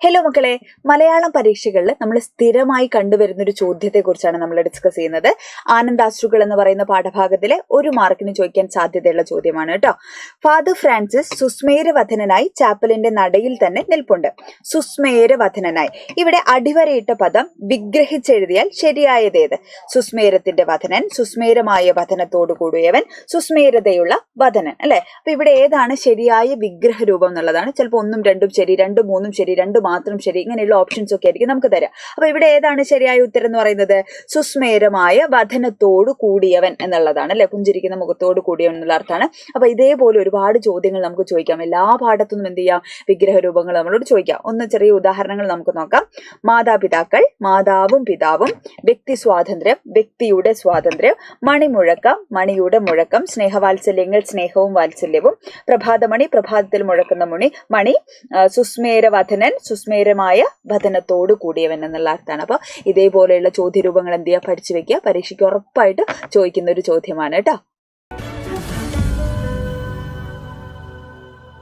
Hello മക്കളെ, മലയാളം പരീക്ഷകളിൽ നമ്മൾ സ്ഥിരമായി കണ്ടുവരുന്ന ഒരു ചോദ്യത്തെ കുറിച്ചാണ് നമ്മൾ ഡിസ്കസ് ചെയ്യുന്നത്. ആനന്ദാശ്രുകൾ എന്ന് പറയുന്ന പാഠഭാഗത്തിലെ 1 മാർക്കിന് ചോദിക്കാൻ സാധ്യതയുള്ള ചോദ്യമാണ് കേട്ടോ. ഫാദർ ഫ്രാൻസിസ് സുസ്മേരവധനനായി ചാപ്പലിന്റെ നടയിൽ തന്നെ നിൽപ്പുണ്ട്. സുസ്മേരവധനനായി ഇവിടെ അടിവരയിട്ട പദം വിഗ്രഹിച്ചെഴുതിയാൽ ശരിയായതേത്? സുസ്മേരത്തിന്റെ വധനൻ, സുസ്മേരമായ വധനത്തോടു കൂടിയവൻ, സുസ്മേരതയുള്ള വധനൻ, അല്ലെ? അപ്പൊ ഇവിടെ ഏതാണ് ശരിയായ വിഗ്രഹ രൂപം എന്നുള്ളതാണ്. ചിലപ്പോൾ 1ഉം 2ഉം ശരി, 2ഉം 3ഉം ശരി, 2 മാത്രം ശരി, ഇങ്ങനെയുള്ള ഓപ്ഷൻസ് ഒക്കെ ആയിരിക്കും നമുക്ക് തരാം. അപ്പൊ ഇവിടെ ഏതാണ് ശരിയായ ഉത്തരം എന്ന് പറയുന്നത്? സുസ്മേരമായ വധനത്തോടു കൂടിയവൻ എന്നുള്ളതാണ്, അല്ലെ? പുഞ്ചിരിക്കുന്ന മുഖത്തോട് കൂടിയവൻ എന്നുള്ള അർത്ഥമാണ്. അപ്പൊ ഇതേപോലെ ഒരുപാട് ചോദ്യങ്ങൾ നമുക്ക് ചോദിക്കാം. എല്ലാ പാഠത്തുനിന്നും എന്ത് ചെയ്യാം? വിഗ്രഹ രൂപങ്ങൾ നമ്മളോട് ചോദിക്കാം. ഒന്ന് ചെറിയ ഉദാഹരണങ്ങൾ നമുക്ക് നോക്കാം. മാതാപിതാക്കൾ, മാതാവും പിതാവും, വ്യക്തി സ്വാതന്ത്ര്യം, വ്യക്തിയുടെ സ്വാതന്ത്ര്യം, മണിമുഴക്കം, മണിയുടെ മുഴക്കം, സ്നേഹവാത്സല്യങ്ങൾ, സ്നേഹവും വാത്സല്യവും, പ്രഭാതമണി, പ്രഭാതത്തിൽ മുഴക്കുന്ന മണി, സുസ്മേരവധനൻ, സുസ്മേരമായ വധനത്തോട് കൂടിയവൻ എന്നുള്ള അർത്ഥമാണ്. അപ്പൊ ഇതേപോലെയുള്ള ചോദ്യരൂപങ്ങൾ എന്ത് ചെയ്യുക? പഠിച്ചു വെക്കുക. പരീക്ഷയ്ക്ക് ഉറപ്പായിട്ട് ചോദിക്കുന്ന ഒരു ചോദ്യമാണ് കേട്ടോ.